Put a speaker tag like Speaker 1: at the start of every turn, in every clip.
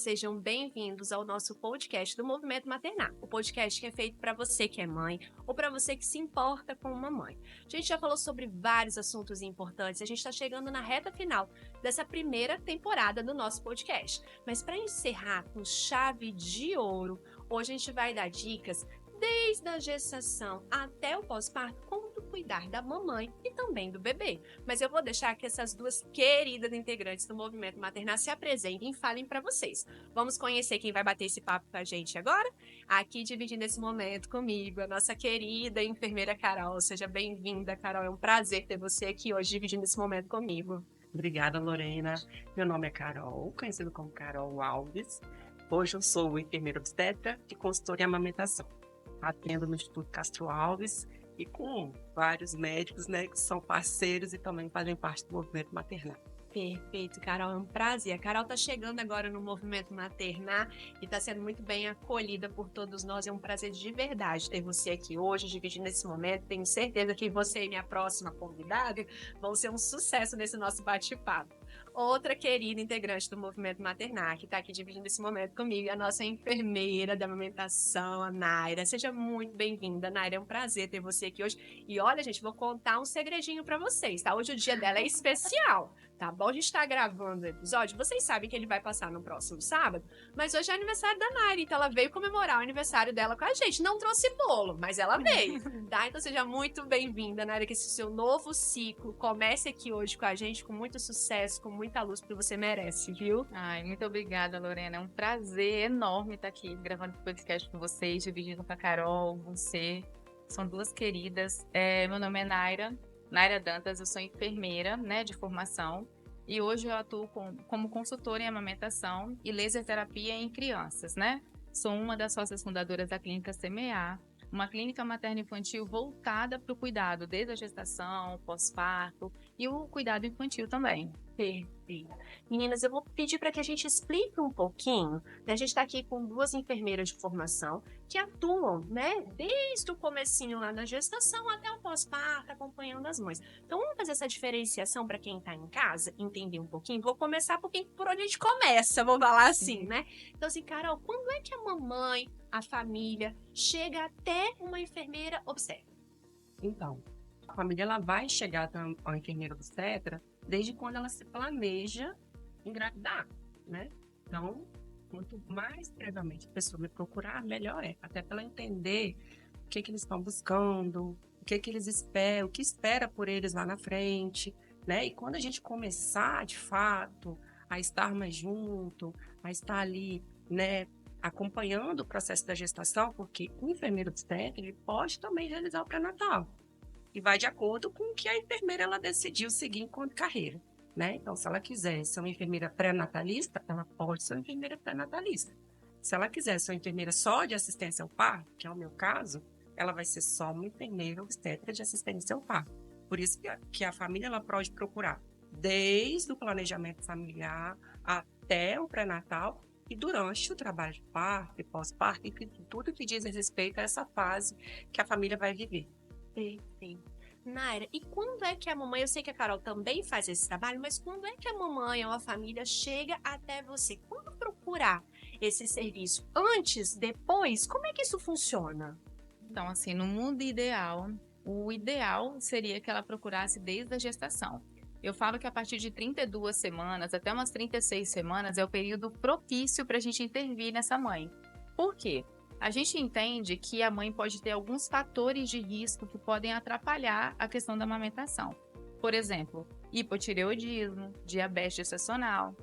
Speaker 1: sejam bem-vindos ao nosso podcast do Movimento Maternar, o podcast que é feito para você que é mãe ou para você que se importa com uma mãe. A gente já falou sobre vários assuntos importantes, a gente está chegando na reta final dessa primeira temporada do nosso podcast. Mas para encerrar com chave de ouro, hoje a gente vai dar dicas desde a gestação até o pós-parto, como cuidar da mamãe e também do bebê. Mas eu vou deixar que essas duas queridas integrantes do Movimento Maternar se apresentem e falem para vocês. Vamos conhecer quem vai bater esse papo com a gente agora? Aqui dividindo esse momento comigo, a nossa querida enfermeira Carol. Seja bem-vinda, Carol. É um prazer ter você aqui hoje dividindo esse momento comigo.
Speaker 2: Obrigada, Lorena. Meu nome é Carol, conhecido como Carol Alves. Hoje eu sou enfermeira obstetra e consultora em amamentação. Atendo no Instituto Castro Alves e com vários médicos, né, que são parceiros e também fazem parte do Movimento Maternar.
Speaker 1: Perfeito, Carol, é um prazer. A Carol está chegando agora no Movimento Maternar e está sendo muito bem acolhida por todos nós. É um prazer de verdade ter você aqui hoje, dividindo esse momento. Tenho certeza que você e minha próxima convidada vão ser um sucesso nesse nosso bate-papo. Outra querida integrante do Movimento Maternar, que está aqui dividindo esse momento comigo, é a nossa enfermeira da amamentação, a Naira. Seja muito bem-vinda, Naira. É um prazer ter você aqui hoje. E olha, gente, vou contar um segredinho para vocês, tá? Hoje o dia dela é especial, tá bom? A gente está gravando o episódio. Vocês sabem que ele vai passar no próximo sábado, mas hoje é aniversário da Naira, então ela veio comemorar o aniversário dela com a gente. Não trouxe bolo, mas ela veio, tá? Então seja muito bem-vinda, Naira, que esse seu novo ciclo comece aqui hoje com a gente, com muito sucesso, com muita luz, porque você merece, viu?
Speaker 3: Ai, muito obrigada, Lorena. É um prazer enorme estar aqui gravando o podcast com vocês, dividindo com a Carol, você. São duas queridas. Meu nome é Naira Dantas, eu sou enfermeira, né, de formação. E hoje eu atuo como consultora em amamentação e laser terapia em crianças, né? Sou uma das sócias fundadoras da Clínica Semear, uma clínica materno-infantil voltada para o cuidado desde a gestação, pós-parto e o cuidado infantil também.
Speaker 1: Perfeito. Meninas, eu vou pedir para que a gente explique um pouquinho, né? A gente está aqui com duas enfermeiras de formação que atuam, né, desde o comecinho lá da gestação até o pós-parto, acompanhando as mães. Então, vamos fazer essa diferenciação para quem está em casa, entender um pouquinho. Vou começar por onde a gente começa, vou falar assim, né? Então, assim, Carol, quando é que a mamãe, a família, chega até uma enfermeira obstetra?
Speaker 2: Então, a família ela vai chegar ao enfermeiro obstetra desde quando ela se planeja engravidar, né? Então, quanto mais previamente a pessoa me procurar, melhor é. Até para ela entender o que eles estão buscando, o que eles esperam, o que espera por eles lá na frente, né? E quando a gente começar, de fato, a estar mais junto, a estar ali, né, acompanhando o processo da gestação, porque o enfermeiro obstetra ele pode também realizar o pré-natal. E vai de acordo com o que a enfermeira ela decidiu seguir enquanto carreira, né? Então, se ela quiser ser uma enfermeira pré-natalista, ela pode ser uma enfermeira pré-natalista. Se ela quiser ser uma enfermeira só de assistência ao parto, que é o meu caso, ela vai ser só uma enfermeira obstétrica de assistência ao parto. Por isso que a família ela pode procurar desde o planejamento familiar até o pré-natal e durante o trabalho de parto e pós-parto e tudo que diz respeito a essa fase que a família vai viver.
Speaker 1: Perfeito. Naira, e quando é que a mamãe, eu sei que a Carol também faz esse trabalho, mas quando é que a mamãe ou a família chega até você? Quando procurar esse serviço? Antes, depois? Como é que isso funciona?
Speaker 3: Então, assim, no mundo ideal, o ideal seria que ela procurasse desde a gestação. Eu falo que a partir de 32 semanas até umas 36 semanas é o período propício para a gente intervir nessa mãe. Por quê? A gente entende que a mãe pode ter alguns fatores de risco que podem atrapalhar a questão da amamentação. Por exemplo, hipotireoidismo, diabetes gestacional.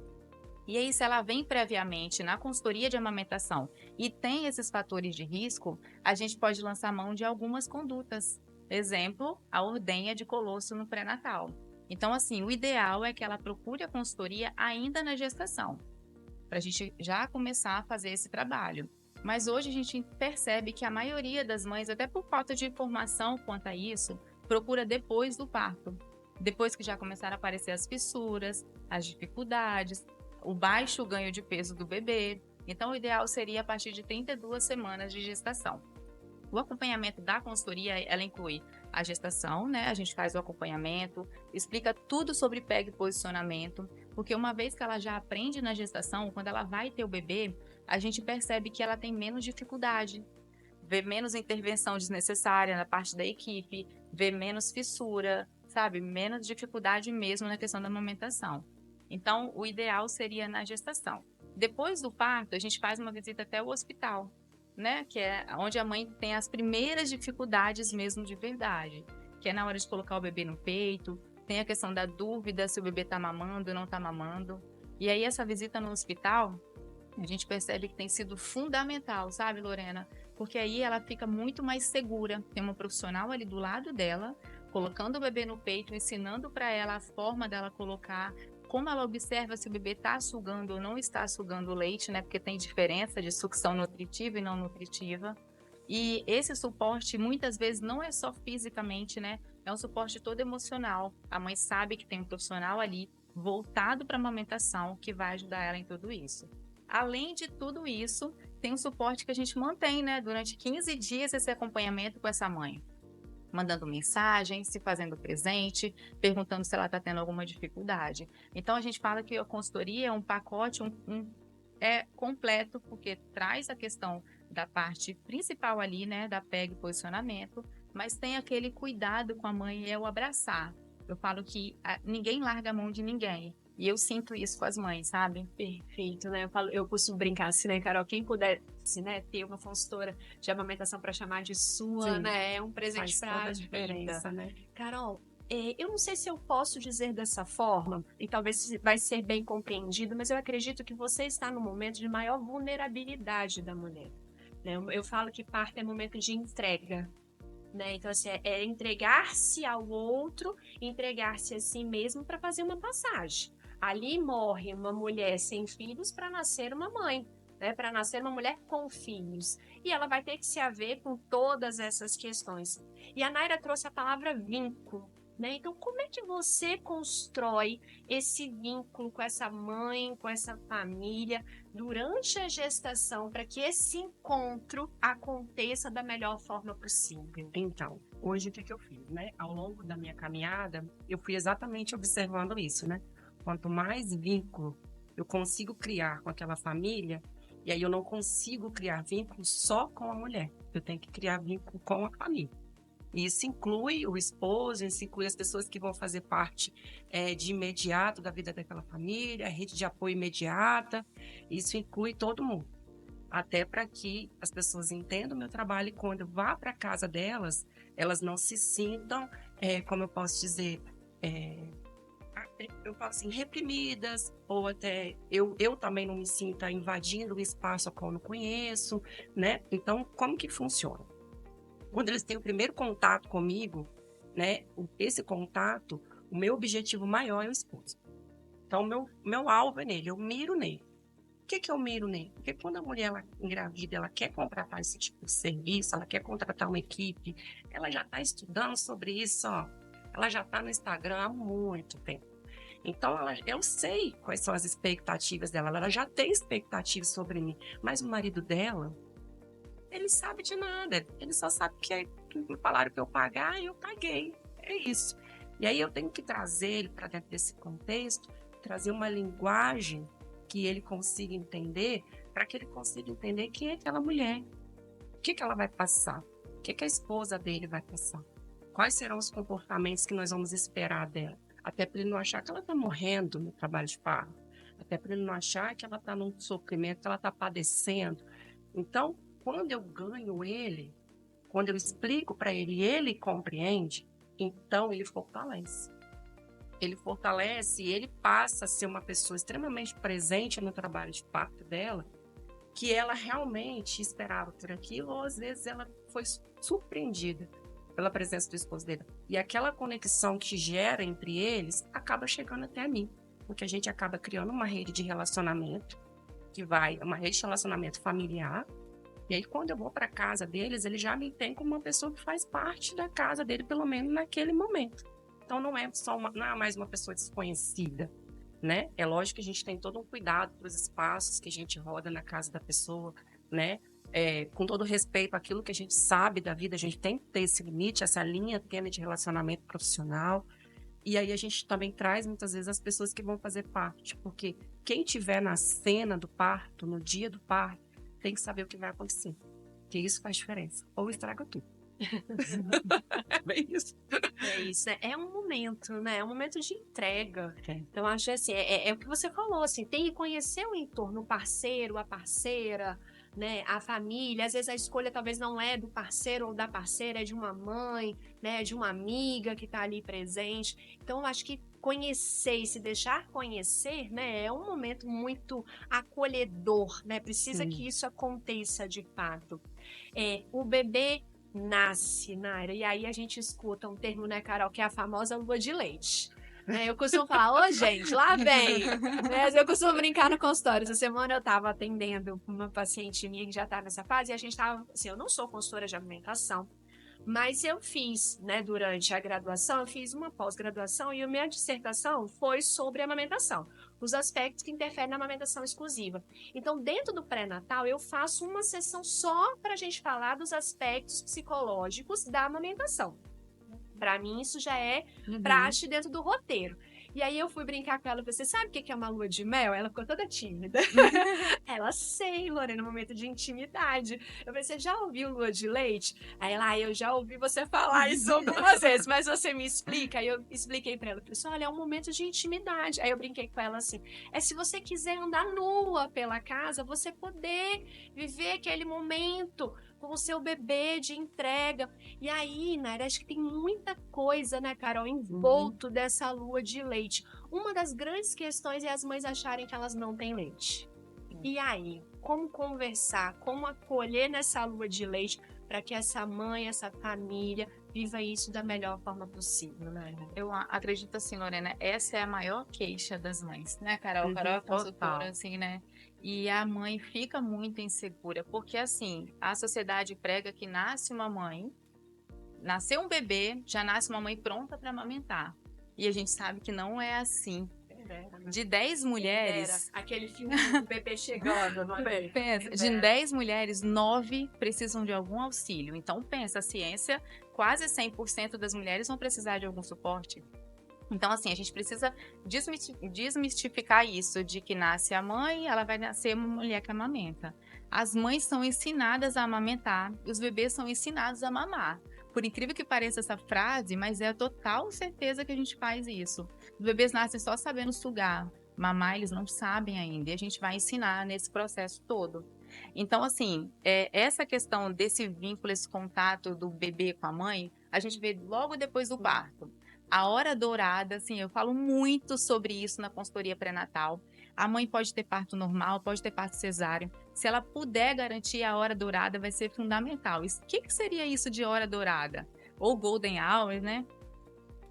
Speaker 3: E aí, se ela vem previamente na consultoria de amamentação e tem esses fatores de risco, a gente pode lançar mão de algumas condutas. Exemplo, a ordenha de colosso no pré-natal. Então, assim, o ideal é que ela procure a consultoria ainda na gestação, para a gente já começar a fazer esse trabalho. Mas hoje a gente percebe que a maioria das mães, até por falta de informação quanto a isso, procura depois do parto. Depois que já começaram a aparecer as fissuras, as dificuldades, o baixo ganho de peso do bebê. Então, o ideal seria a partir de 32 semanas de gestação. O acompanhamento da consultoria, ela inclui a gestação, né? A gente faz o acompanhamento, explica tudo sobre PEG e posicionamento. Porque uma vez que ela já aprende na gestação, quando ela vai ter o bebê, a gente percebe que ela tem menos dificuldade, vê menos intervenção desnecessária na parte da equipe, vê menos fissura, sabe? Menos dificuldade mesmo na questão da amamentação. Então, o ideal seria na gestação. Depois do parto, a gente faz uma visita até o hospital, né? Que é onde a mãe tem as primeiras dificuldades mesmo de verdade, que é na hora de colocar o bebê no peito, tem a questão da dúvida se o bebê está mamando ou não está mamando. E aí, essa visita no hospital, a gente percebe que tem sido fundamental, sabe, Lorena? Porque aí ela fica muito mais segura. Tem uma profissional ali do lado dela, colocando o bebê no peito, ensinando para ela a forma dela colocar, como ela observa se o bebê está sugando ou não está sugando o leite, né? Porque tem diferença de sucção nutritiva e não nutritiva. E esse suporte muitas vezes não é só fisicamente, né? É um suporte todo emocional. A mãe sabe que tem um profissional ali voltado para a amamentação que vai ajudar ela em tudo isso. Além de tudo isso, tem um suporte que a gente mantém, né? Durante 15 dias esse acompanhamento com essa mãe. Mandando mensagem, se fazendo presente, perguntando se ela está tendo alguma dificuldade. Então, a gente fala que a consultoria é um pacote é completo, porque traz a questão da parte principal ali, né? Da pega e posicionamento, mas tem aquele cuidado com a mãe, é o abraçar. Eu falo que ninguém larga a mão de ninguém. E eu sinto isso com as mães, sabe?
Speaker 1: Perfeito, né? Eu costumo brincar assim, né, Carol? Quem puder, assim, né, ter uma consultora de amamentação para chamar de sua,
Speaker 2: Sim,
Speaker 1: né? É um presente
Speaker 2: faz
Speaker 1: para
Speaker 2: toda
Speaker 1: a
Speaker 2: a diferença, né?
Speaker 1: Carol, eu não sei se eu posso dizer dessa forma, e talvez vai ser bem compreendido, mas eu acredito que você está no momento de maior vulnerabilidade da mulher, né? Eu falo que parto é momento de entrega, né? Então, assim, é entregar-se ao outro, entregar-se a si mesmo para fazer uma passagem. Ali morre uma mulher sem filhos para nascer uma mãe, né? Para nascer uma mulher com filhos. E ela vai ter que se haver com todas essas questões. E a Naira trouxe a palavra vínculo, né? Então, como é que você constrói esse vínculo com essa mãe, com essa família, durante a gestação, para que esse encontro aconteça da melhor forma possível?
Speaker 2: Então, hoje o que eu fiz, né? Ao longo da minha caminhada, eu fui exatamente observando isso, né? Quanto mais vínculo eu consigo criar com aquela família, e aí eu não consigo criar vínculo só com a mulher, eu tenho que criar vínculo com a família. E isso inclui o esposo, isso inclui as pessoas que vão fazer parte de imediato da vida daquela família, a rede de apoio imediata, isso inclui todo mundo. Até para que as pessoas entendam o meu trabalho e quando eu vá para a casa delas, elas não se sintam, como eu posso dizer, eu falo assim, reprimidas, ou até eu também não me sinta invadindo o espaço a qual eu não conheço, né? Então, como que funciona? Quando eles têm o primeiro contato comigo, né? Esse contato, o meu objetivo maior é o esposo. Então, meu alvo é nele, eu miro nele. O que eu miro nele? Porque quando a mulher ela engravida, ela quer contratar esse tipo de serviço, ela quer contratar uma equipe, ela já está estudando sobre isso, ó. Ela já está no Instagram há muito tempo. Então, eu sei quais são as expectativas dela, ela já tem expectativas sobre mim, mas o marido dela, ele sabe de nada, ele só sabe que me falaram que eu pagar e eu paguei, é isso. E aí eu tenho que trazer ele para dentro desse contexto, trazer uma linguagem que ele consiga entender, para que ele consiga entender quem é aquela mulher, o que ela vai passar, o que a esposa dele vai passar, quais serão os comportamentos que nós vamos esperar dela, até para ele não achar que ela está morrendo no trabalho de parto, até para ele não achar que ela está num sofrimento, que ela está padecendo. Então, quando eu ganho ele, quando eu explico para ele e ele compreende, então ele fortalece. Ele fortalece e ele passa a ser uma pessoa extremamente presente no trabalho de parto dela, que ela realmente esperava por aquilo, ou às vezes ela foi surpreendida pela presença do esposo dele. E aquela conexão que gera entre eles acaba chegando até a mim, porque a gente acaba criando uma rede de relacionamento, uma rede de relacionamento familiar. E aí, quando eu vou para a casa deles, ele já me tem como uma pessoa que faz parte da casa dele, pelo menos naquele momento. Então, não é mais uma pessoa desconhecida, né? É lógico que a gente tem todo um cuidado para os espaços que a gente roda na casa da pessoa, né? Com todo respeito àquilo que a gente sabe da vida, a gente tem que ter esse limite, essa linha tênue de relacionamento profissional. E aí a gente também traz muitas vezes as pessoas que vão fazer parte, porque quem tiver na cena do parto, no dia do parto, tem que saber o que vai acontecer. Porque isso faz diferença. Ou estraga tudo. É bem isso.
Speaker 1: É isso, né? É um momento, né? É um momento de entrega.
Speaker 2: É.
Speaker 1: Então, acho assim, é o que você falou, assim, tem que conhecer o entorno, o parceiro, a parceira, né? A família. Às vezes a escolha talvez não é do parceiro ou da parceira, é de uma mãe, né? De uma amiga que tá ali presente. Então, eu acho que conhecer e se deixar conhecer, né? É um momento muito acolhedor, né? Precisa
Speaker 2: Sim.
Speaker 1: que isso aconteça de fato. O bebê nasce, Naira, e aí a gente escuta um termo, né, Carol, que é a famosa lua de leite. Né, eu costumo falar, ô gente, lá vem. Né, eu costumo brincar no consultório. Essa semana eu estava atendendo uma paciente minha que já está nessa fase, e a gente estava, assim, eu não sou consultora de alimentação, mas eu fiz, né, durante a graduação, eu fiz uma pós-graduação e a minha dissertação foi sobre amamentação, os aspectos que interferem na amamentação exclusiva. Então, dentro do pré-natal, eu faço uma sessão só para a gente falar dos aspectos psicológicos da amamentação. Para mim, isso já é praxe dentro do roteiro. E aí eu fui brincar com ela e falei, você sabe o que é uma lua de mel? Ela ficou toda tímida. Ela, sei, Lorena, no momento de intimidade. Eu falei, você já ouviu lua de leite? Aí ela, eu já ouvi você falar isso algumas vezes, mas você me explica. Aí eu expliquei pra ela, falei, olha, é um momento de intimidade. Aí eu brinquei com ela assim, se você quiser andar nua pela casa, você poder viver aquele momento com o seu bebê de entrega. E aí, Naira, acho que tem muita coisa, né, Carol, envolto dessa lua de leite. Uma das grandes questões é as mães acharem que elas não têm leite. E aí, como conversar, como acolher nessa lua de leite para que essa mãe, essa família viva isso da melhor forma possível, né?
Speaker 3: Eu acredito assim, Lorena, essa é a maior queixa das mães, né, Carol? Carol é
Speaker 2: Total.
Speaker 3: consultora, assim, né? E a mãe fica muito insegura, porque assim, a sociedade prega que nasce uma mãe, nasceu um bebê, já nasce uma mãe pronta para amamentar. E a gente sabe que não é assim. De 10 mulheres,
Speaker 1: Aquele filme do bebê chegando, não é?
Speaker 3: pensa, de 10 mulheres, 9 precisam de algum auxílio. Então, pensa, a ciência, quase 100% das mulheres vão precisar de algum suporte. Então, assim, a gente precisa desmistificar isso de que nasce a mãe, ela vai nascer uma mulher que amamenta. As mães são ensinadas a amamentar, os bebês são ensinados a mamar. Por incrível que pareça essa frase, mas é a total certeza que a gente faz isso. Os bebês nascem só sabendo sugar, mamar eles não sabem ainda, e a gente vai ensinar nesse processo todo. Então, assim, essa questão desse vínculo, esse contato do bebê com a mãe, a gente vê logo depois do parto. A hora dourada, assim, eu falo muito sobre isso na consultoria pré-natal. A mãe pode ter parto normal, pode ter parto cesáreo. Se ela puder garantir a hora dourada, vai ser fundamental. O que seria isso de hora dourada? Ou golden hour, né?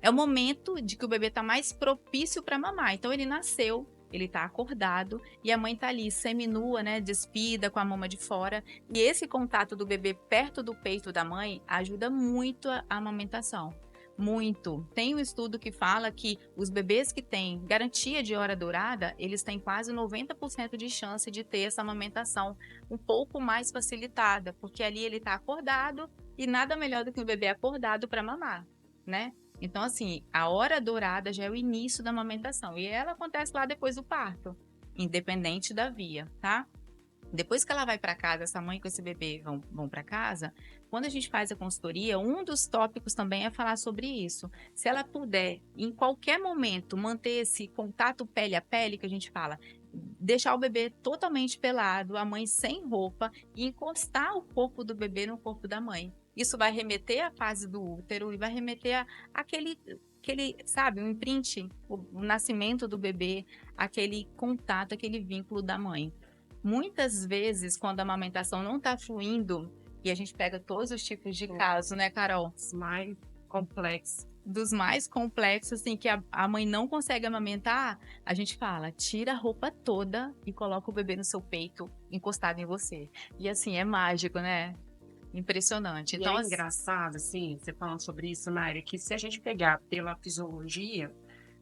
Speaker 3: É o momento de que o bebê está mais propício para mamar. Então, ele nasceu, ele está acordado e a mãe está ali seminua, né, despida, com a mama de fora. E esse contato do bebê perto do peito da mãe ajuda muito a amamentação. Muito. Tem um estudo que fala que os bebês que têm garantia de hora dourada, eles têm quase 90% de chance de ter essa amamentação um pouco mais facilitada, porque ali ele está acordado e nada melhor do que o bebê acordado para mamar, né? Então, assim, a hora dourada já é o início da amamentação e ela acontece lá depois do parto, independente da via, tá? Depois que ela vai para casa, essa mãe com esse bebê vão para casa, quando a gente faz a consultoria, um dos tópicos também é falar sobre isso. Se ela puder, em qualquer momento, manter esse contato pele a pele, que a gente fala, deixar o bebê totalmente pelado, a mãe sem roupa, e encostar o corpo do bebê no corpo da mãe. Isso vai remeter à fase do útero e vai remeter àquele, sabe, um imprint, o nascimento do bebê, aquele contato, aquele vínculo da mãe. Muitas vezes, quando a amamentação não está fluindo, e a gente pega todos os tipos de casos, né, Carol?
Speaker 2: Os mais complexos.
Speaker 3: Dos mais complexos, assim, que a mãe não consegue amamentar, a gente fala, tira a roupa toda e coloca o bebê no seu peito, encostado em você. E assim, é mágico, né? Impressionante. Então,
Speaker 2: é engraçado, assim, você falando sobre isso, Naira, que se a gente pegar pela fisiologia,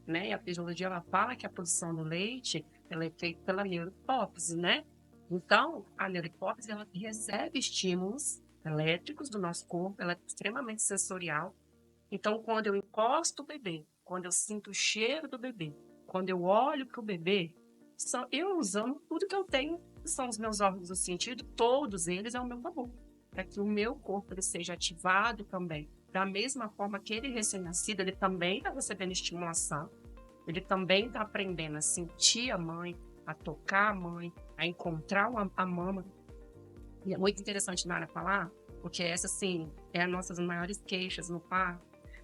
Speaker 2: né, e a fisiologia, ela fala que a produção do leite, ela é feita pela neurohipófise, né? Então, a neurohipófise, ela recebe estímulos elétricos do nosso corpo, ela é extremamente sensorial. Então, quando eu encosto o bebê quando eu sinto o cheiro do bebê, quando eu olho para o bebê, eu usando tudo que eu tenho, que são os meus órgãos do sentido, todos eles ao meu favor, para que o meu corpo ele seja ativado também. Da mesma forma que ele recém-nascido, ele também está recebendo estimulação, ele também está aprendendo a sentir a mãe, a tocar a mãe, a encontrar a mama. E é muito interessante, Nara, falar, porque essa, assim, é as nossas maiores queixas no parto.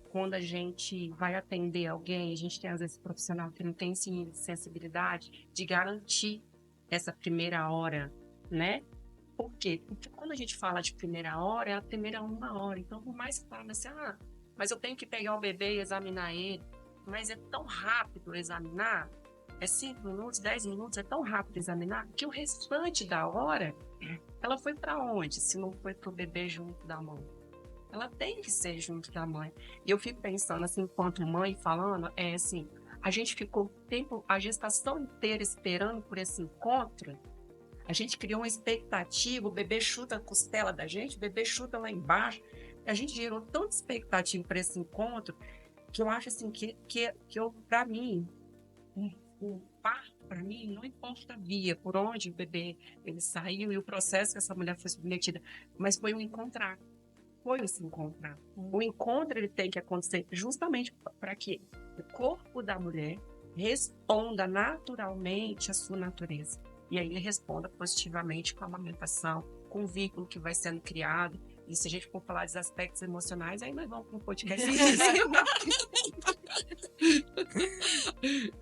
Speaker 2: Quando a gente vai atender alguém, a gente tem, às vezes, profissional que não tem sensibilidade de garantir essa primeira hora, né? Por quê? Porque quando a gente fala de primeira hora, é a primeira 1 hora. Então, por mais que fale assim, mas eu tenho que pegar o bebê e examinar ele. Mas é tão rápido examinar, é 5 minutos, 10 minutos, é tão rápido examinar, que o restante da hora, ela foi para onde? Se não foi para o bebê junto da mãe. Ela tem que ser junto da mãe. E eu fico pensando, assim, enquanto mãe falando, é assim, a gente ficou a gestação inteira esperando por esse encontro. A gente criou uma expectativa, o bebê chuta a costela da gente, o bebê chuta lá embaixo. A gente gerou tanta expectativa para esse encontro que eu acho assim que para mim, o parto para mim não importa a via, por onde o bebê ele saiu e o processo que essa mulher foi submetida, mas foi um encontrar. Foi se encontrar. O encontro ele tem que acontecer justamente para que o corpo da mulher responda naturalmente à sua natureza. E aí ele responda positivamente com a amamentação, com o vínculo que vai sendo criado. E se a gente for falar dos aspectos emocionais, aí nós vamos para um podcast.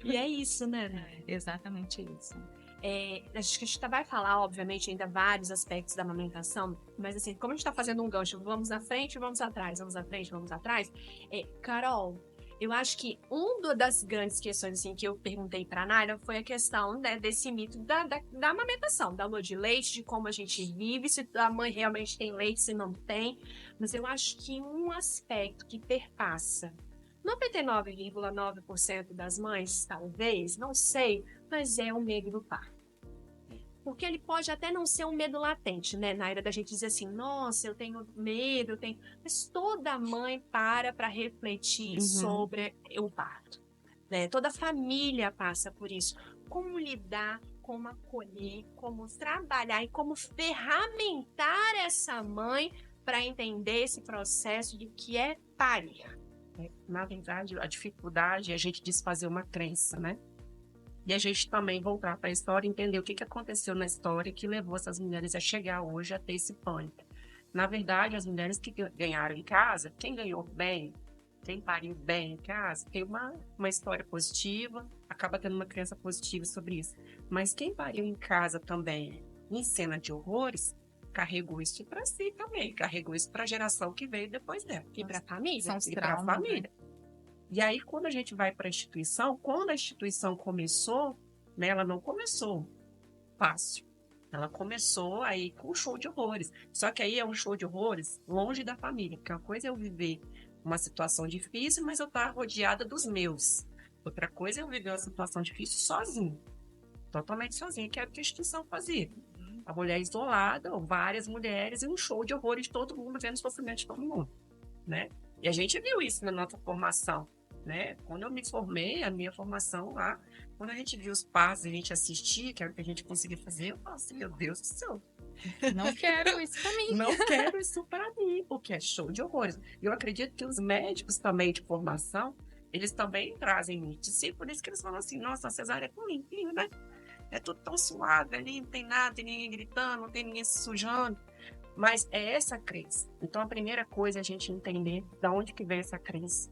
Speaker 1: E é isso, né?
Speaker 3: É exatamente isso.
Speaker 1: Acho que a gente vai falar, obviamente, ainda vários aspectos da amamentação, mas assim, como a gente está fazendo um gancho, vamos à frente, vamos atrás, vamos à frente, vamos atrás. Carol, eu acho que uma das grandes questões assim, que eu perguntei para a Naira foi a questão, né, desse mito da amamentação, da lua de leite, de como a gente vive, se a mãe realmente tem leite, se não tem. Mas eu acho que um aspecto que perpassa 99,9% das mães, talvez, não sei, mas é o medo do parto. Porque ele pode até não ser um medo latente, né? Naira, da gente dizer assim, nossa, eu tenho medo, Mas toda mãe para refletir sobre o parto, né? Toda família passa por isso. Como lidar, como acolher, como trabalhar e como ferramentar essa mãe para entender esse processo do que é parir.
Speaker 2: Na verdade, a dificuldade é a gente desfazer uma crença, né? E a gente também voltar para a história e entender o que aconteceu na história que levou essas mulheres a chegar hoje a ter esse pânico. Na verdade, as mulheres que ganharam em casa, quem ganhou bem, quem pariu bem em casa, tem uma história positiva, acaba tendo uma crença positiva sobre isso. Mas quem pariu em casa também, em cena de horrores, carregou isso para si também, carregou isso para a geração que veio depois dela.
Speaker 1: E para a família.
Speaker 3: São os
Speaker 2: E para a
Speaker 3: traumas,
Speaker 2: família.
Speaker 3: né?
Speaker 2: E aí, quando a gente vai para a instituição, quando a instituição começou, né, ela não começou fácil. Ela começou aí com um show de horrores. Só que aí é um show de horrores longe da família. Porque uma coisa é eu viver uma situação difícil, mas eu estar rodeada dos meus. Outra coisa é eu viver uma situação difícil sozinho. Totalmente sozinha, que era o que a instituição fazia. A mulher isolada, ou várias mulheres, e um show de horrores de todo mundo, vendo o sofrimento de todo mundo, né? E a gente viu isso na nossa formação, né? Quando eu me formei, a minha formação lá, quando a gente viu os passos, a gente assistia, que era o que a gente conseguia fazer, eu falei assim, meu Deus do céu.
Speaker 3: Não quero isso pra mim.
Speaker 2: Não quero isso para mim, porque é show de horrores. E eu acredito que os médicos também de formação, eles também trazem mitos. E por isso que eles falam assim, nossa, a cesárea é tão limpinho, né? É tudo tão suave ali, não tem nada, tem ninguém gritando, não tem ninguém se sujando. Mas é essa crença. Então, a primeira coisa é a gente entender da onde que veio essa crença.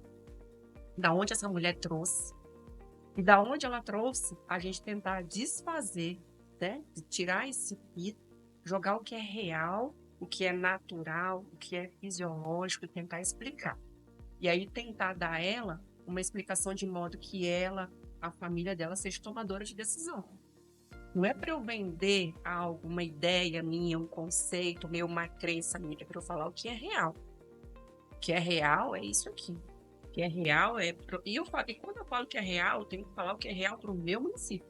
Speaker 2: Da onde essa mulher trouxe. E da onde ela trouxe, a gente tentar desfazer, né? Tirar esse mito, jogar o que é real, o que é natural, o que é fisiológico e tentar explicar. E aí tentar dar a ela uma explicação de modo que ela, a família dela, seja tomadora de decisão. Não é para eu vender algo, uma ideia minha, um conceito meu, uma crença minha, é para eu falar o que é real. O que é real é isso aqui. O que é real é... E quando eu falo que é real, eu tenho que falar o que é real para o meu município.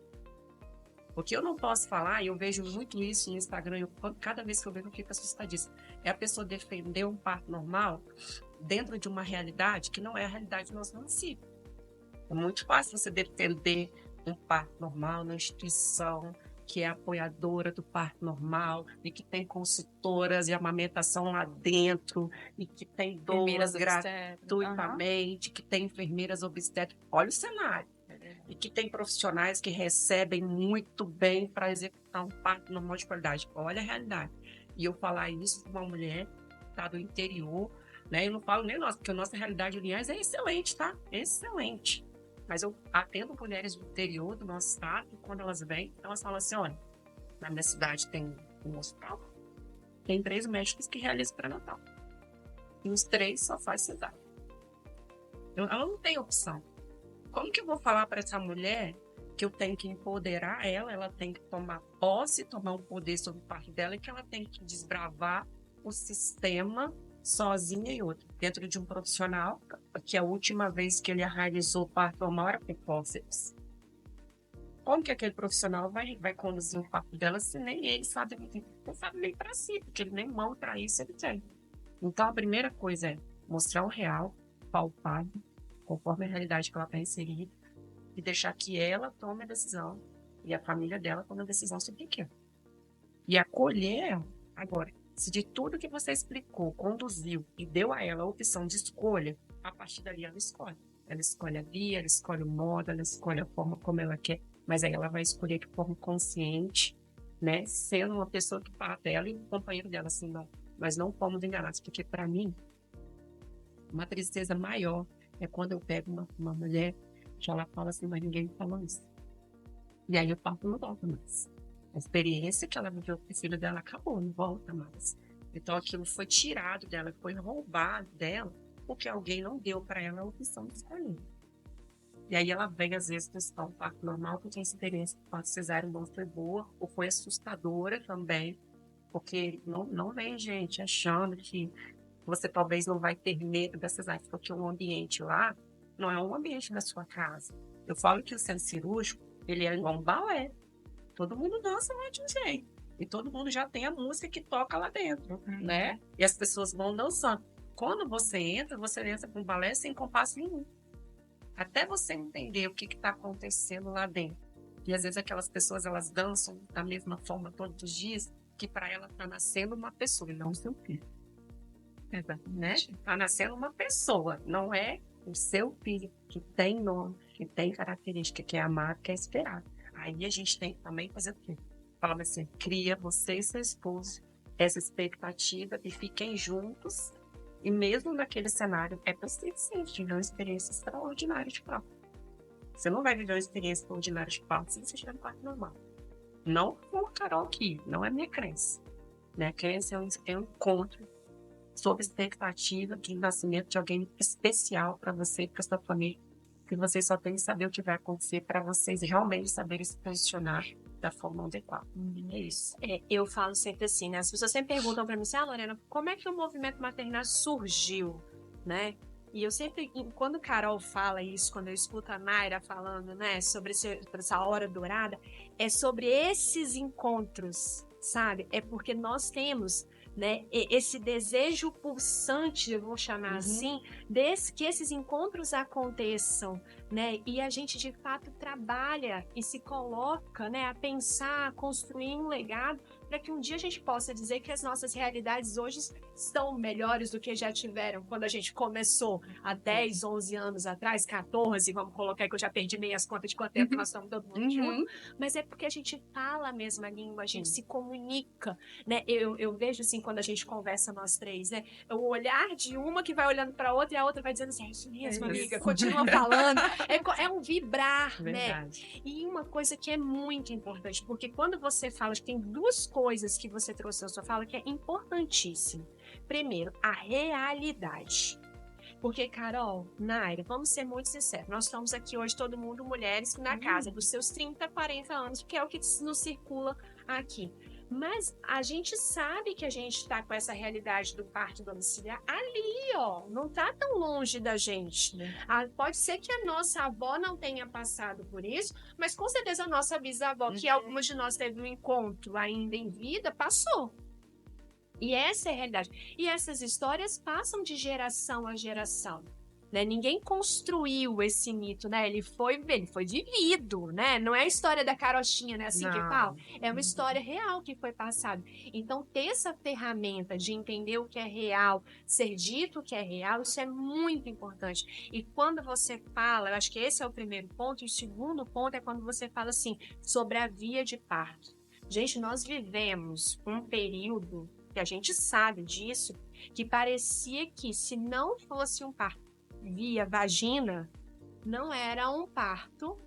Speaker 2: Porque eu não posso falar, e eu vejo muito isso no Instagram, cada vez que eu vejo eu fico assustadíssima. É a pessoa defender um parto normal dentro de uma realidade que não é a realidade do nosso município. É muito fácil você defender um parto normal na instituição que é apoiadora do parto normal e que tem consultoras de amamentação lá dentro e que tem doulas
Speaker 3: Enfermeiras obstetras.
Speaker 2: gratuitamente, que tem enfermeiras obstétricas. Olha o cenário. E que tem profissionais que recebem muito bem para executar um parto normal de qualidade. Olha a realidade. E eu falar isso para uma mulher que está do interior, né? Eu não falo nem nossa, porque a nossa realidade, aliás, é excelente, tá? Excelente. Mas eu atendo mulheres do interior do nosso estado, e quando elas vêm, elas falam assim, olha, na minha cidade tem um hospital, tem 3 médicos que realizam pré-natal. E os 3 só faz cesárea. Ela não tem opção. Como que eu vou falar para essa mulher que eu tenho que empoderar ela, ela tem que tomar posse, tomar um poder sobre o parto dela e que ela tem que desbravar o sistema sozinha e outra, dentro de um profissional, que a última vez que ele realizou o parto normal era com fórceps. Como que aquele profissional vai conduzir o parto dela se nem ele sabe, não sabe nem para si, porque ele nem mão para isso ele tem. Então a primeira coisa é mostrar o real, palpável, conforme a realidade que ela está inserida, e deixar que ela tome a decisão e a família dela tome a decisão sobre aquilo. E acolher ela. Agora, se de tudo que você explicou, conduziu e deu a ela a opção de escolha, a partir dali ela escolhe. Ela escolhe a via, ela escolhe o modo, ela escolhe a forma como ela quer, mas aí ela vai escolher de forma consciente, né? Sendo uma pessoa que fala dela e o companheiro dela assim, não. Mas não fomos enganados, porque para mim, uma tristeza maior é quando eu pego uma mulher que ela fala assim, mas ninguém me falou isso. E aí o parto não volta mais. A experiência que ela viveu com o filho dela acabou, não volta mais. Então aquilo foi tirado dela, foi roubado dela, porque alguém não deu para ela a opção de escolher. E aí ela vem, às vezes, buscar um parto normal, porque a experiência do parto cesárea não foi boa, ou foi assustadora também, porque não vem gente achando que você talvez não vai ter medo da cesárea, porque o ambiente lá não é um ambiente da sua casa. Eu falo que o centro cirúrgico, ele é igual um balé. Todo mundo dança lá de um jeito. E todo mundo já tem a música que toca lá dentro, né? E as pessoas vão dançando. Quando você entra com um balé sem compasso nenhum. Até você entender o que está acontecendo lá dentro. E às vezes aquelas pessoas, elas dançam da mesma forma todos os dias, que para ela está nascendo uma pessoa, e não o seu filho. Né? Está nascendo uma pessoa, não é o seu filho, que tem nome, que tem característica, que é amado, que é esperado. Aí a gente tem que também fazer o quê? Falar assim, cria você e seu esposo essa expectativa e fiquem juntos. E mesmo naquele cenário, é possível sim viver uma experiência extraordinária de parto. Você não vai viver uma experiência extraordinária de parto se você estiver no parto normal. Não por Carol aqui, não é minha crença. Minha crença é um encontro sob expectativa de nascimento de alguém especial para você e para sua família, que vocês só têm que saber o que vai acontecer para vocês realmente saberem se posicionar da forma adequada. É isso.
Speaker 1: Eu falo sempre assim, né? As pessoas sempre perguntam para mim assim, Lorena, como é que o movimento maternal surgiu, né? E eu sempre, quando Carol fala isso, quando eu escuto a Mayra falando, né, sobre essa hora dourada, é sobre esses encontros, sabe? É porque nós temos, né, esse desejo pulsante, eu vou chamar assim, que esses encontros aconteçam, né, e a gente de fato trabalha e se coloca, né, a pensar, a construir um legado para que um dia a gente possa dizer que as nossas realidades hoje estão melhores do que já tiveram quando a gente começou há 10, 11 anos atrás, 14, vamos colocar aí que eu já perdi meias contas de quanto tempo nós estamos todo mundo junto, mas é porque a gente fala a mesma língua, a gente se comunica, né? Eu vejo assim, quando a gente conversa nós três, né? O olhar de uma que vai olhando para outra e a outra vai dizendo assim, é isso mesmo, amiga, continua falando. É um vibrar,
Speaker 2: Verdade.
Speaker 1: né? E uma coisa que é muito importante, porque quando você fala, tem 2 coisas que você trouxe na sua fala que é importantíssimo. Primeiro, a realidade. Porque, Carol, Naira, vamos ser muito sinceros, nós estamos aqui hoje, todo mundo, mulheres, na casa dos seus 30, 40 anos, que é o que nos circula aqui. Mas a gente sabe que a gente está com essa realidade do parto domiciliar ali, ó, não está tão longe da gente. Pode ser que a nossa avó não tenha passado por isso, mas com certeza a nossa bisavó, que algumas de nós teve um encontro ainda em vida, passou. E essa é a realidade. E essas histórias passam de geração a geração. né? Ninguém construiu esse mito, né? Ele foi vivido, né? Não é a história da carochinha, né? Assim que fala. É uma história real que foi passada. Então, ter essa ferramenta de entender o que é real, ser dito o que é real, isso é muito importante. E quando você fala, eu acho que esse é o primeiro ponto, e o segundo ponto é quando você fala assim, sobre a via de parto. Gente, nós vivemos um período, que a gente sabe disso, que parecia que se não fosse um parto via vagina, não era um parto,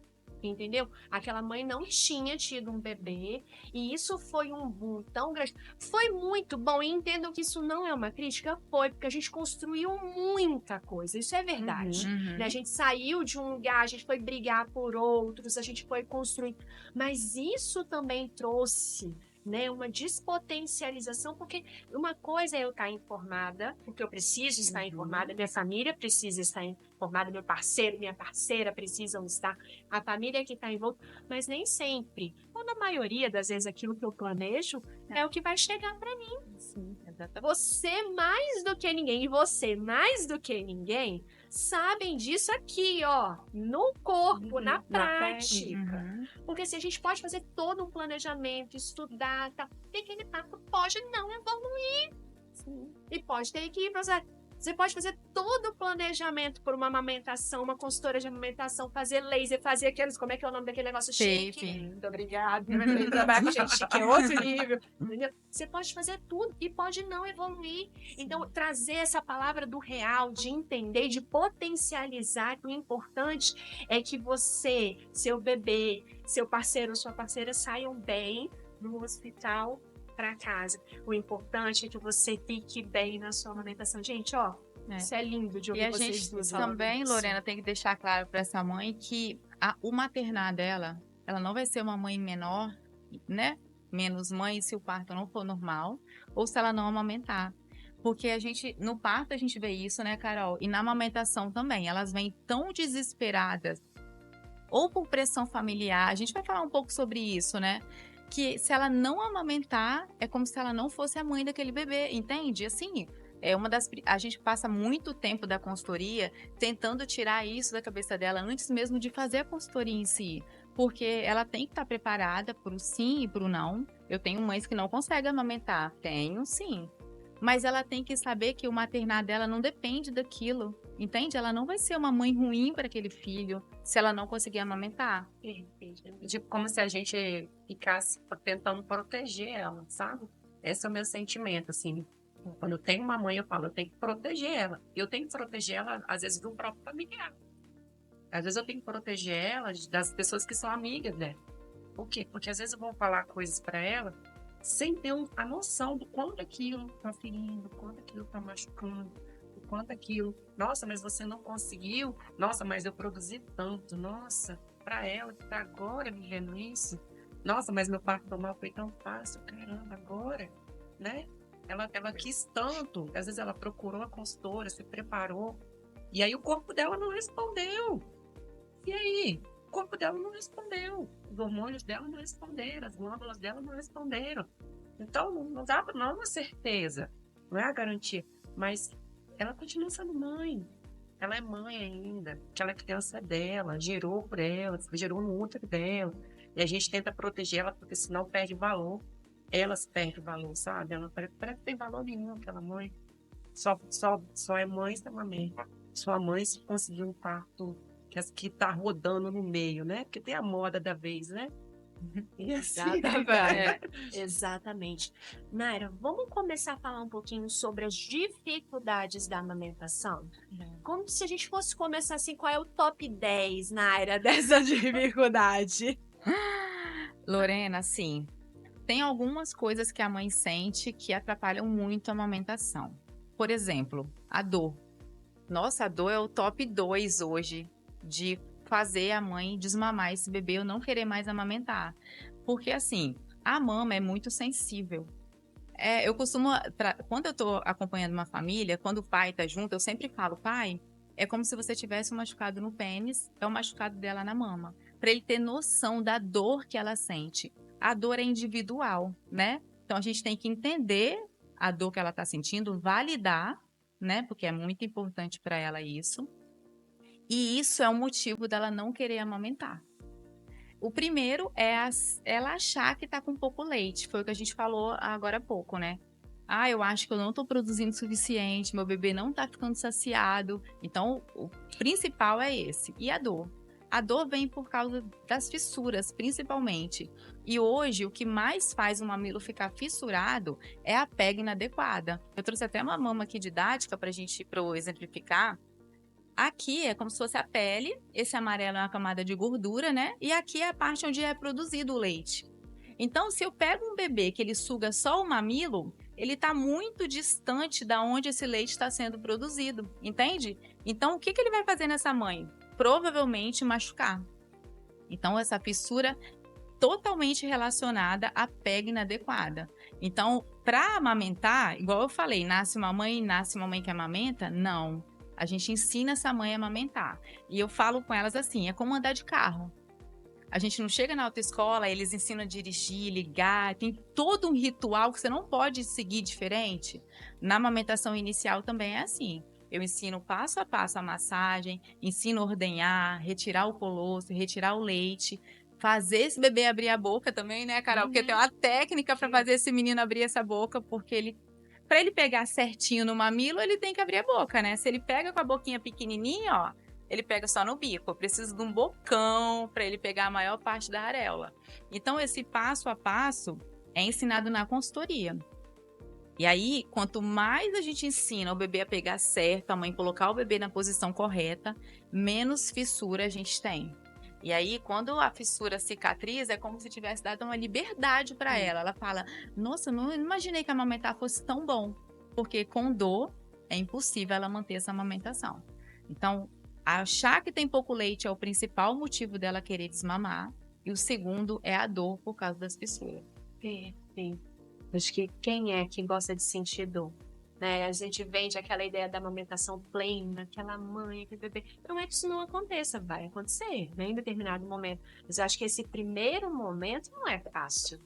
Speaker 1: entendeu? Aquela mãe não tinha tido um bebê, e isso foi um boom tão grande. Foi muito bom, e entendam que isso não é uma crítica, foi, porque a gente construiu muita coisa, isso é verdade. Né? A gente saiu de um lugar, a gente foi brigar por outros, a gente foi construir, mas isso também trouxe, né, uma despotencialização, porque uma coisa é eu estar informada, porque eu preciso estar informada, minha família precisa estar informada, meu parceiro, minha parceira precisam estar, a família que está envolta, mas nem sempre, ou na maioria das vezes aquilo que eu planejo é o que vai chegar para mim.
Speaker 3: Sim, exatamente.
Speaker 1: Você mais do que ninguém, e você mais do que ninguém, sabem disso aqui, ó, no corpo, na prática. Porque se a gente pode fazer todo um planejamento, estudar, tá, pequeno papo pode não evoluir. Sim. E pode ter que ir para você pode fazer todo o planejamento por uma amamentação, uma consultora de amamentação, fazer laser, fazer aqueles, como é que é o nome daquele negócio chique? Muito obrigada. Trabalhar com gente chique é outro nível. Entendeu? Você pode fazer tudo e pode não evoluir. Então, trazer essa palavra do real, de entender, de potencializar, o importante é que você, seu bebê, seu parceiro ou sua parceira saiam bem no hospital para casa. O importante é que você fique bem na sua amamentação. Gente, ó, isso é lindo de ouvir vocês. E a gente
Speaker 3: duas também, Lorena, tem que deixar claro para essa mãe que o maternar dela, ela não vai ser uma mãe menor, né? Menos mãe se o parto não for normal, ou se ela não amamentar. Porque no parto a gente vê isso, né, Carol? E na amamentação também, elas vêm tão desesperadas, ou por pressão familiar, a gente vai falar um pouco sobre isso, né? Que se ela não amamentar, é como se ela não fosse a mãe daquele bebê, entende? Assim, a gente passa muito tempo da consultoria tentando tirar isso da cabeça dela antes mesmo de fazer a consultoria em si, porque ela tem que estar preparada para o sim e para o não. Eu tenho mães que não conseguem amamentar, tenho sim, mas ela tem que saber que o maternar dela não depende daquilo, entende? Ela não vai ser uma mãe ruim para aquele filho se ela não conseguir amamentar.
Speaker 2: Tipo, como se a gente ficasse tentando proteger ela, sabe? Esse é o meu sentimento, assim. Quando eu tenho uma mãe, eu falo, eu tenho que proteger ela. Eu tenho que proteger ela, às vezes, do próprio familiar. Às vezes eu tenho que proteger ela das pessoas que são amigas dela. Por quê? Porque às vezes eu vou falar coisas para ela sem ter a noção do quanto aquilo tá ferindo, do quanto aquilo tá machucando, do quanto aquilo... Nossa, mas você não conseguiu? Nossa, mas eu produzi tanto. Nossa, para ela que tá agora vivendo isso. Nossa, mas meu parto normal foi tão fácil. Caramba, agora, né? Ela quis tanto. Às vezes ela procurou a consultora, se preparou. E aí o corpo dela não respondeu. E aí? O corpo dela não respondeu. Os hormônios dela não responderam. As glândulas dela não responderam. Então, não é uma certeza. Não é a garantia. Mas ela continua sendo mãe. Ela é mãe ainda. Aquela criança dela. Gerou por ela. Gerou no útero dela. E a gente tenta proteger ela porque senão perde valor. Elas perdem valor, sabe? Ela parece que não tem valor nenhum, aquela mãe. Só é mãe se amamenta. Sua mãe se conseguiu um parto que tá rodando no meio, né? Porque tem a moda da vez, né?
Speaker 1: E assim, exatamente. Naira, vamos começar a falar um pouquinho sobre as dificuldades da amamentação? Como se a gente fosse começar assim, qual é o top 10, Naira, dessa dificuldade?
Speaker 3: Lorena, sim. Tem algumas coisas que a mãe sente que atrapalham muito a amamentação. Por exemplo, a dor. Nossa, a dor é o top 2 hoje de fazer a mãe desmamar esse bebê ou não querer mais amamentar. Porque, assim, a mama é muito sensível. Eu costumo, quando eu tô acompanhando uma família, quando o pai tá junto, eu sempre falo, pai, é como se você tivesse um machucado no pênis, é o machucado dela na mama. Para ele ter noção da dor que ela sente. A dor é individual, né? Então, a gente tem que entender a dor que ela tá sentindo, validar, né? Porque é muito importante para ela isso. E isso é o motivo dela não querer amamentar. O primeiro é ela achar que tá com pouco leite. Foi o que a gente falou agora há pouco, né? Ah, eu acho que eu não tô produzindo o suficiente, meu bebê não tá ficando saciado. Então, o principal é esse. E a dor? A dor vem por causa das fissuras, principalmente. E hoje, o que mais faz o mamilo ficar fissurado é a pega inadequada. Eu trouxe até uma mama aqui didática pra gente exemplificar. Aqui é como se fosse a pele, esse amarelo é uma camada de gordura, né? E aqui é a parte onde é produzido o leite. Então, se eu pego um bebê que ele suga só o mamilo, ele está muito distante da onde esse leite está sendo produzido, entende? Então, o que ele vai fazer nessa mãe? Provavelmente machucar. Então, essa fissura totalmente relacionada à pega inadequada. Então, para amamentar, igual eu falei, nasce uma mãe que amamenta? Não. A gente ensina essa mãe a amamentar. E eu falo com elas assim, é como andar de carro. A gente não chega na autoescola, eles ensinam a dirigir, ligar, tem todo um ritual que você não pode seguir diferente. Na amamentação inicial também é assim. Eu ensino passo a passo a massagem, ensino a ordenhar, retirar o colosso, retirar o leite, fazer esse bebê abrir a boca também, né, Carol? Porque tem uma técnica para fazer esse menino abrir essa boca, porque para ele pegar certinho no mamilo, ele tem que abrir a boca, né? Se ele pega com a boquinha pequenininha, ó, ele pega só no bico. Eu preciso de um bocão para ele pegar a maior parte da areola. Então, esse passo a passo é ensinado na consultoria. E aí, quanto mais a gente ensina o bebê a pegar certo, a mãe colocar o bebê na posição correta, menos fissura a gente tem. E aí, quando a fissura cicatriza, é como se tivesse dado uma liberdade para ela. Ela fala, nossa, não imaginei que amamentar fosse tão bom. Porque com dor, é impossível ela manter essa amamentação. Então, achar que tem pouco leite é o principal motivo dela querer desmamar. E o segundo é a dor por causa das fissuras.
Speaker 1: Perfeito. Acho que quem é que gosta de sentir dor? Né? A gente vende aquela ideia da amamentação plena, aquela mãe, aquele bebê. Não é que isso não aconteça, vai acontecer, né, em determinado momento. Mas eu acho que esse primeiro momento não é fácil,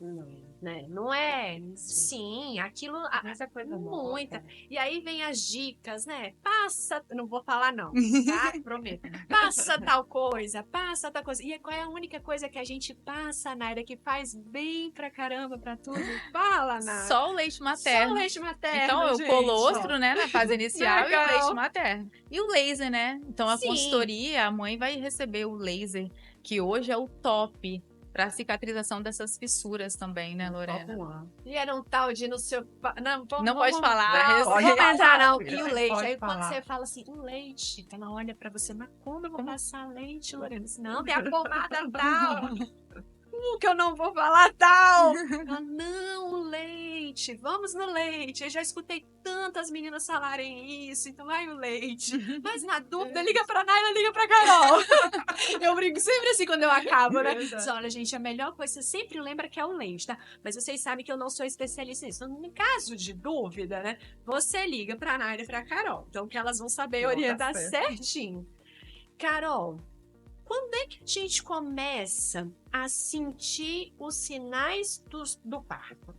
Speaker 1: né? Não é. Sim, aquilo.
Speaker 2: Essa coisa
Speaker 1: muita.
Speaker 2: boa.
Speaker 1: E aí vem as dicas, né? Passa. Não vou falar, não, tá? Prometo. Passa tal coisa, passa tal coisa. E qual é a única coisa que a gente passa, Naira, que faz bem pra caramba, pra tudo? Fala, Naira.
Speaker 3: Só o leite materno.
Speaker 1: Só o leite materno.
Speaker 3: Então, eu
Speaker 1: gente.
Speaker 3: colostro, né, na fase inicial e o
Speaker 1: Legal.
Speaker 3: leite materno. E o laser, né? Então, a
Speaker 1: Sim.
Speaker 3: consultoria, a mãe vai receber o laser, que hoje é o top para cicatrização dessas fissuras também, né, Lorena?
Speaker 1: E era um tal de no seu... Não,
Speaker 3: Não pode falar.
Speaker 1: Não,
Speaker 2: Pode
Speaker 1: vamos
Speaker 2: falar,
Speaker 1: entrar, não.
Speaker 2: filha,
Speaker 1: E o
Speaker 2: mas
Speaker 1: leite.
Speaker 2: pode
Speaker 1: Aí quando
Speaker 2: falar.
Speaker 1: você fala assim, o leite, ela olha pra você, mas como eu vou passar leite, Lorena? Assim, não, tem a pomada tal. Que eu não vou falar tal. Ela, não, o leite, vamos no leite. Eu já escutei tantas meninas falarem isso, então vai o leite. Mas na dúvida, liga pra Naila, liga pra Carol. Eu brinco sempre assim quando eu acabo, né? Diz, olha, gente, a melhor coisa, você sempre lembra que é o leite, tá? Mas vocês sabem que eu não sou especialista nisso. Então, em caso de dúvida, né? Você liga pra Naila e pra Carol. Então, que elas vão saber
Speaker 2: Não, tá
Speaker 1: orientar
Speaker 2: certo.
Speaker 1: certinho. Carol, quando é que a gente começa a sentir os sinais do parto?